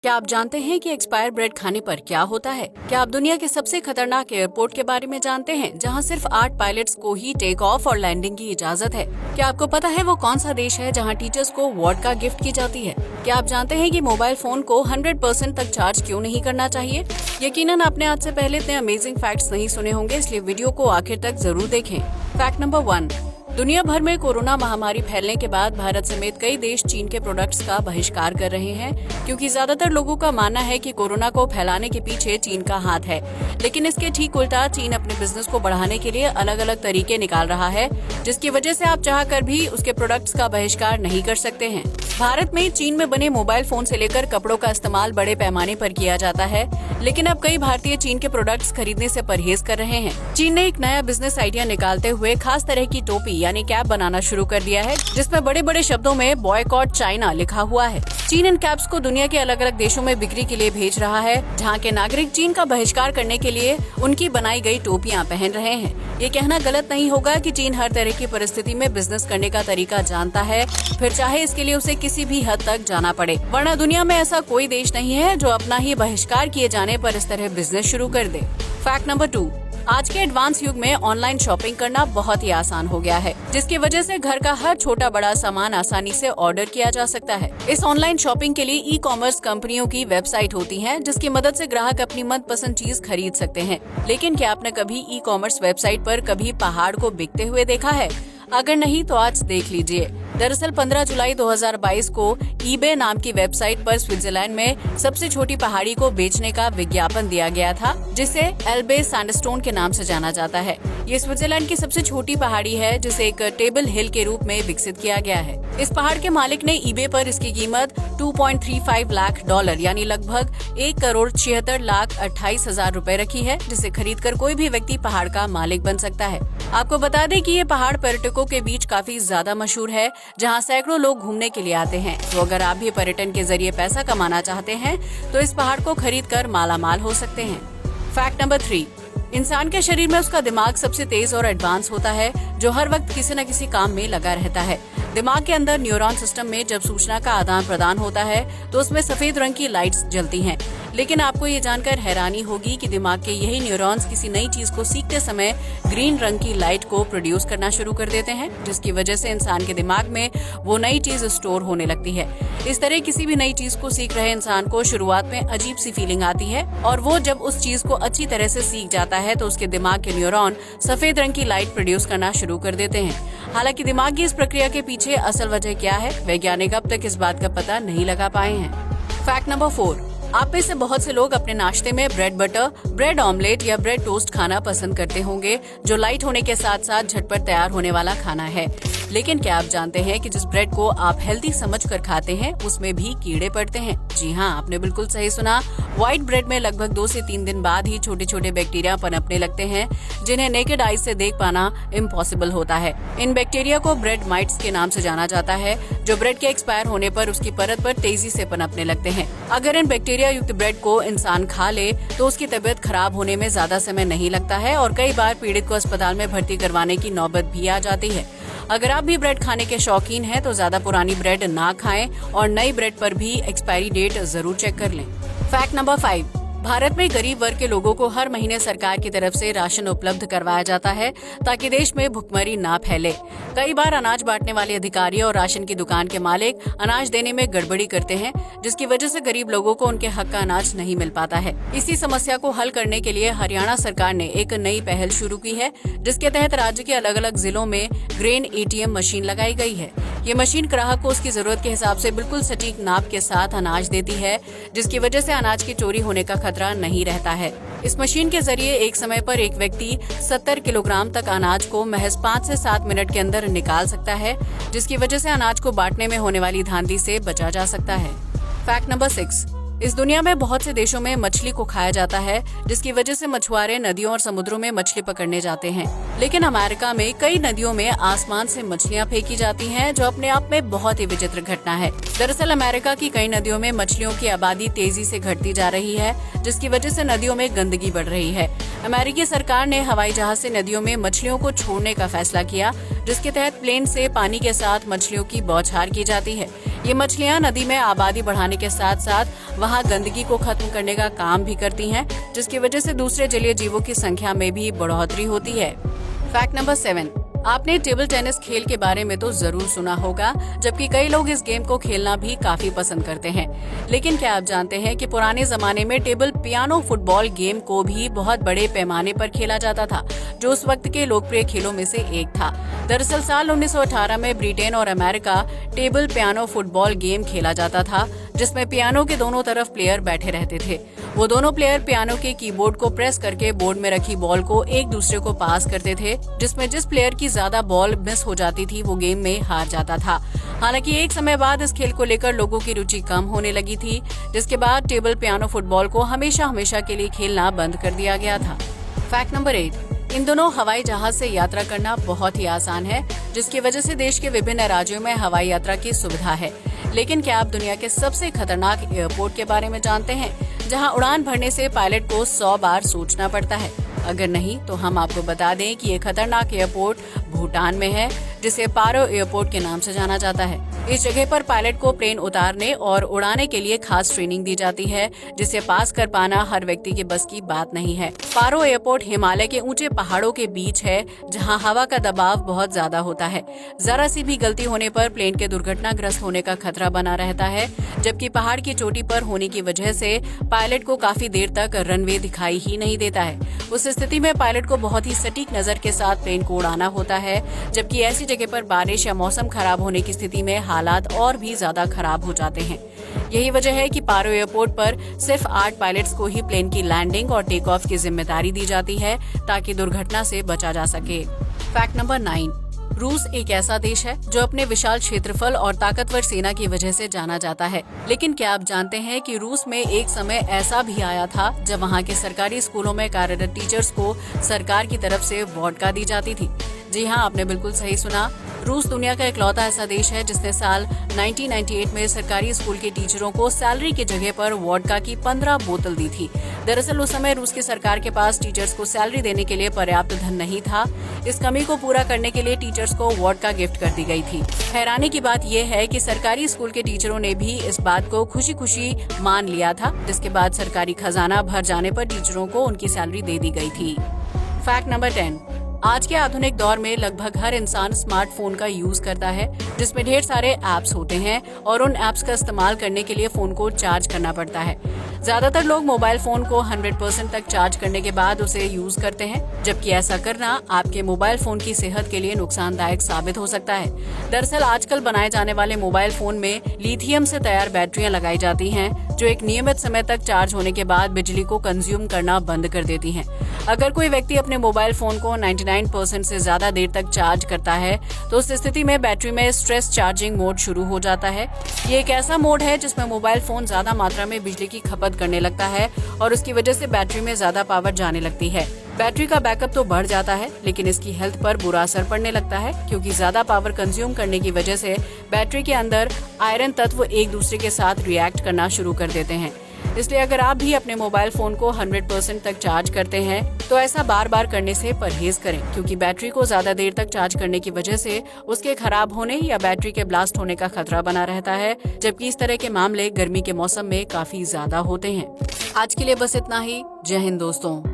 क्या आप जानते हैं कि एक्सपायर ब्रेड खाने पर क्या होता है? क्या आप दुनिया के सबसे खतरनाक एयरपोर्ट के बारे में जानते हैं, जहां सिर्फ 8 पायलट्स को ही टेक ऑफ और लैंडिंग की इजाजत है? क्या आपको पता है वो कौन सा देश है जहां टीचर्स को वोडका गिफ्ट की जाती है? क्या आप जानते हैं कि मोबाइल फोन को 100% तक चार्ज क्यों नहीं करना चाहिए? यकीनन आपने आज से पहले इतने अमेजिंग फैक्ट्स नहीं सुने होंगे, इसलिए वीडियो को आखिर तक जरूर देखें। Fact number 1। दुनिया भर में कोरोना महामारी फैलने के बाद भारत समेत कई देश चीन के प्रोडक्ट्स का बहिष्कार कर रहे हैं, क्योंकि ज्यादातर लोगों का मानना है कि कोरोना को फैलाने के पीछे चीन का हाथ है। लेकिन इसके ठीक उल्टा चीन अपने बिजनेस को बढ़ाने के लिए अलग अलग तरीके निकाल रहा है, जिसकी वजह से आप चाहकर भी उसके प्रोडक्ट्स का बहिष्कार नहीं कर सकते हैं। भारत में चीन में बने मोबाइल फोन से लेकर कपड़ों का इस्तेमाल बड़े पैमाने पर किया जाता है, लेकिन अब कई भारतीय चीन के प्रोडक्ट्स खरीदने से परहेज कर रहे हैं। चीन ने एक नया बिजनेस आइडिया निकालते हुए खास तरह की टोपी यानी कैप बनाना शुरू कर दिया है, जिसमें बड़े बड़े शब्दों में बॉयकॉट चाइना लिखा हुआ है। चीन इन कैप्स को दुनिया के अलग अलग देशों में बिक्री के लिए भेज रहा है, जहां के नागरिक चीन का बहिष्कार करने के लिए उनकी बनाई गई टोपियां पहन रहे हैं। ये कहना गलत नहीं होगा कि चीन हर तरह की परिस्थिति में बिजनेस करने का तरीका जानता है, फिर चाहे इसके लिए उसे किसी भी हद तक जाना पड़े। वरना दुनिया में ऐसा कोई देश नहीं है जो अपना ही बहिष्कार किए जाने पर इस तरह बिजनेस शुरू कर दे। Fact number 2। आज के एडवांस युग में ऑनलाइन शॉपिंग करना बहुत ही आसान हो गया है, जिसकी वजह से घर का हर छोटा बड़ा सामान आसानी से ऑर्डर किया जा सकता है। इस ऑनलाइन शॉपिंग के लिए ई कॉमर्स कंपनियों की वेबसाइट होती हैं, जिसकी मदद से ग्राहक अपनी मनपसंद चीज खरीद सकते हैं। लेकिन क्या आपने कभी ई कॉमर्स वेबसाइट पर कभी पहाड़ को बिकते हुए देखा है? अगर नहीं तो आज देख लीजिए। दरअसल 15 जुलाई 2022 को ईबे नाम की वेबसाइट पर स्विट्जरलैंड में सबसे छोटी पहाड़ी को बेचने का विज्ञापन दिया गया था, जिसे एल्बे सैंडस्टोन के नाम से जाना जाता है। ये स्विट्जरलैंड की सबसे छोटी पहाड़ी है, जिसे एक टेबल हिल के रूप में विकसित किया गया है। इस पहाड़ के मालिक ने ईबे पर इसकी कीमत $2.35 लाख यानी लगभग 1,76,28,000 रुपए रखी है, जिसे खरीदकर कोई भी व्यक्ति पहाड़ का मालिक बन सकता है। आपको बता दें कि ये पहाड़ पर्यटकों के बीच काफी ज्यादा मशहूर है, जहां सैकड़ों लोग घूमने के लिए आते हैं। तो अगर आप भी पर्यटन के जरिए पैसा कमाना चाहते हैं तो इस पहाड़ को खरीदकर मालामाल हो सकते हैं। Fact number 3। इंसान के शरीर में उसका दिमाग सबसे तेज और एडवांस होता है, जो हर वक्त किसी न किसी काम में लगा रहता है। दिमाग के अंदर न्यूरॉन सिस्टम में जब सूचना का आदान प्रदान होता है तो उसमें सफेद रंग की लाइट्स जलती हैं। लेकिन आपको ये जानकर हैरानी होगी कि दिमाग के यही न्यूरॉन्स किसी नई चीज को सीखते समय ग्रीन रंग की लाइट को प्रोड्यूस करना शुरू कर देते हैं, जिसकी वजह से इंसान के दिमाग में वो नई चीज स्टोर होने लगती है। इस तरह किसी भी नई चीज को सीख रहे इंसान को शुरुआत में अजीब सी फीलिंग आती है, और वो जब उस चीज को अच्छी तरह से सीख जाता है तो उसके दिमाग के न्यूरॉन सफेद रंग की लाइट प्रोड्यूस करना शुरू कर देते हैं। हालांकि दिमाग की इस प्रक्रिया के पीछे असल वजह क्या है, वैज्ञानिक अब तक इस बात का पता नहीं लगा पाए हैं। Fact number 4। आप में से बहुत से लोग अपने नाश्ते में ब्रेड बटर, ब्रेड ऑमलेट या ब्रेड टोस्ट खाना पसंद करते होंगे, जो लाइट होने के साथ साथ झटपट तैयार होने वाला खाना है। लेकिन क्या आप जानते हैं कि जिस ब्रेड को आप हेल्दी समझकर खाते हैं उसमें भी कीड़े पड़ते हैं? जी हाँ, आपने बिल्कुल सही सुना। व्हाइट ब्रेड में लगभग 2 से 3 दिन बाद ही छोटे छोटे बैक्टीरिया पनपने लगते हैं, जिन्हें नेकेड आई से देख पाना इम्पॉसिबल होता है। इन बैक्टीरिया को ब्रेड माइट्स के नाम से जाना जाता है, जो ब्रेड के एक्सपायर होने पर उसकी परत पर तेजी से पनपने लगते हैं। अगर इन बैक्टीरिया युक्त ब्रेड को इंसान खा ले तो उसकी तबीयत खराब होने में ज्यादा समय नहीं लगता है, और कई बार पीड़ित को अस्पताल में भर्ती करवाने की नौबत भी आ जाती है। अगर आप भी ब्रेड खाने के शौकीन हैं तो ज्यादा पुरानी ब्रेड ना खाएं, और नई ब्रेड पर भी एक्सपायरी डेट जरूर चेक कर लें। Fact number 5। भारत में गरीब वर्ग के लोगों को हर महीने सरकार की तरफ से राशन उपलब्ध करवाया जाता है, ताकि देश में भुखमरी ना फैले। कई बार अनाज बांटने वाले अधिकारी और राशन की दुकान के मालिक अनाज देने में गड़बड़ी करते हैं, जिसकी वजह से गरीब लोगों को उनके हक का अनाज नहीं मिल पाता है। इसी समस्या को हल करने के लिए हरियाणा सरकार ने एक नई पहल शुरू की है, जिसके तहत राज्य के अलग अलग जिलों में ग्रेन ATM मशीन लगाई गई है। ये मशीन ग्राहक को उसकी जरूरत के हिसाब से बिल्कुल सटीक नाप के साथ अनाज देती है, जिसकी वजह से अनाज की चोरी होने का खतरा नहीं रहता है। इस मशीन के जरिए एक समय पर एक व्यक्ति 70 किलोग्राम तक अनाज को महज 5 से 7 मिनट के अंदर निकाल सकता है, जिसकी वजह से अनाज को बांटने में होने वाली धांधली से बचा जा सकता है। Fact number 6। इस दुनिया में बहुत से देशों में मछली को खाया जाता है, जिसकी वजह से मछुआरे नदियों और समुद्रों में मछली पकड़ने जाते हैं। लेकिन अमेरिका में कई नदियों में आसमान से मछलियां फेंकी जाती हैं, जो अपने आप में बहुत ही विचित्र घटना है। दरअसल अमेरिका की कई नदियों में मछलियों की आबादी तेजी से घटती जा रही है, जिसकी वजह से नदियों में गंदगी बढ़ रही है। अमेरिकी सरकार ने हवाई जहाज से नदियों में मछलियों को छोड़ने का फैसला किया, जिसके तहत प्लेन से पानी के साथ मछलियों की बौछार की जाती है। ये मछलियाँ नदी में आबादी बढ़ाने के साथ साथ वहाँ गंदगी को खत्म करने का काम भी करती हैं, जिसकी वजह से दूसरे जलीय जीवों की संख्या में भी बढ़ोतरी होती है। फैक्ट नंबर 7, आपने टेबल टेनिस खेल के बारे में तो जरूर सुना होगा, जबकि कई लोग इस गेम को खेलना भी काफी पसंद करते हैं। लेकिन क्या आप जानते हैं कि पुराने जमाने में टेबल पियानो फुटबॉल गेम को भी बहुत बड़े पैमाने पर खेला जाता था, जो उस वक्त के लोकप्रिय खेलों में से एक था। दरअसल साल 1918 में ब्रिटेन और America table piano football game खेला जाता था, जिसमें पियानो के दोनों तरफ प्लेयर बैठे रहते थे। वो दोनों प्लेयर पियानो के कीबोर्ड को प्रेस करके बोर्ड में रखी बॉल को एक दूसरे को पास करते थे, जिसमें जिस प्लेयर की ज्यादा बॉल मिस हो जाती थी वो गेम में हार जाता था। हालांकि एक समय बाद इस खेल को लेकर लोगों की रुचि कम होने लगी थी, जिसके बाद टेबल पियानो फुटबॉल को हमेशा के लिए खेलना बंद कर दिया गया था। फैक्ट नंबर 8, इन दोनों हवाई जहाज से यात्रा करना बहुत ही आसान है, जिसकी वजह से देश के विभिन्न राज्यों में हवाई यात्रा की सुविधा है। लेकिन क्या आप दुनिया के सबसे खतरनाक एयरपोर्ट के बारे में जानते हैं, जहां उड़ान भरने से पायलट को 100 बार सोचना पड़ता है? अगर नहीं तो हम आपको बता दें कि ये खतरनाक एयरपोर्ट भूटान में है, जिसे पारो एयरपोर्ट के नाम से जाना जाता है। इस जगह पर पायलट को प्लेन उतारने और उड़ाने के लिए खास ट्रेनिंग दी जाती है, जिसे पास कर पाना हर व्यक्ति के बस की बात नहीं है। पारो एयरपोर्ट हिमालय के ऊंचे पहाड़ों के बीच है, जहां हवा का दबाव बहुत ज्यादा होता है। जरा सी भी गलती होने पर प्लेन के दुर्घटनाग्रस्त होने का खतरा बना रहता है, जबकि पहाड़ की चोटी पर होने की वजह से पायलट को काफी देर तक रनवे दिखाई ही नहीं देता है। उस स्थिति में पायलट को बहुत ही सटीक नजर के साथ प्लेन को उड़ाना होता है, जबकि ऐसी जगह पर बारिश या मौसम खराब होने की स्थिति में हालात और भी ज्यादा खराब हो जाते हैं। यही वजह है कि पारो एयरपोर्ट पर सिर्फ 8 पायलट्स को ही प्लेन की लैंडिंग और टेक ऑफ की जिम्मेदारी दी जाती है, ताकि दुर्घटना से बचा जा सके। फैक्ट नंबर 9, रूस एक ऐसा देश है जो अपने विशाल क्षेत्रफल और ताकतवर सेना की वजह से जाना जाता है। लेकिन क्या आप जानते हैं कि रूस में एक समय ऐसा भी आया था जब वहाँ के सरकारी स्कूलों में कार्यरत टीचर्स को सरकार की तरफ से वोडका दी जाती थी? जी हाँ, आपने बिल्कुल सही सुना। रूस दुनिया का इकलौता ऐसा देश है जिसने साल 1998 में सरकारी स्कूल के टीचरों को सैलरी की जगह पर वोडका की 15 बोतल दी थी। दरअसल उस समय रूस की सरकार के पास टीचर्स को सैलरी देने के लिए पर्याप्त धन नहीं था। इस कमी को पूरा करने के लिए टीचर्स को वोडका गिफ्ट कर दी गई थी। हैरानी की बात यह है कि सरकारी स्कूल के टीचरों ने भी इस बात को खुशी मान लिया था, जिसके बाद सरकारी खजाना भर जाने पर टीचरों को उनकी सैलरी दे दी गई थी। फैक्ट नंबर 10, आज के आधुनिक दौर में लगभग हर इंसान स्मार्टफोन का यूज करता है, जिसमें ढेर सारे ऐप्स होते हैं और उन ऐप्स का इस्तेमाल करने के लिए फोन को चार्ज करना पड़ता है। ज्यादातर लोग मोबाइल फोन को 100% तक चार्ज करने के बाद उसे यूज करते हैं, जबकि ऐसा करना आपके मोबाइल फोन की सेहत के लिए नुकसानदायक साबित हो सकता है। दरअसल आजकल बनाए जाने वाले मोबाइल फोन में लिथियम से तैयार बैटरियां लगाई जाती हैं, जो एक नियमित समय तक चार्ज होने के बाद बिजली को कंज्यूम करना बंद कर देती हैं। अगर कोई व्यक्ति अपने मोबाइल फोन को 99% से ज्यादा देर तक चार्ज करता है, तो उस स्थिति में बैटरी में स्ट्रेस चार्जिंग मोड शुरू हो जाता है। ये एक ऐसा मोड है जिसमें मोबाइल फोन ज्यादा मात्रा में बिजली की खपत करने लगता है और उसकी वजह से बैटरी में ज्यादा पावर जाने लगती है। बैटरी का बैकअप तो बढ़ जाता है, लेकिन इसकी हेल्थ पर बुरा असर पड़ने लगता है, क्योंकि ज्यादा पावर कंज्यूम करने की वजह से बैटरी के अंदर आयरन तत्व एक दूसरे के साथ रिएक्ट करना शुरू कर देते हैं। इसलिए अगर आप भी अपने मोबाइल फोन को 100% तक चार्ज करते हैं, तो ऐसा बार बार करने से परहेज करें, क्योंकि बैटरी को ज्यादा देर तक चार्ज करने की वजह से उसके खराब होने या बैटरी के ब्लास्ट होने का खतरा बना रहता है, जबकि इस तरह के मामले गर्मी के मौसम में काफी ज्यादा होते हैं। आज के लिए बस इतना ही। जय हिंद दोस्तों।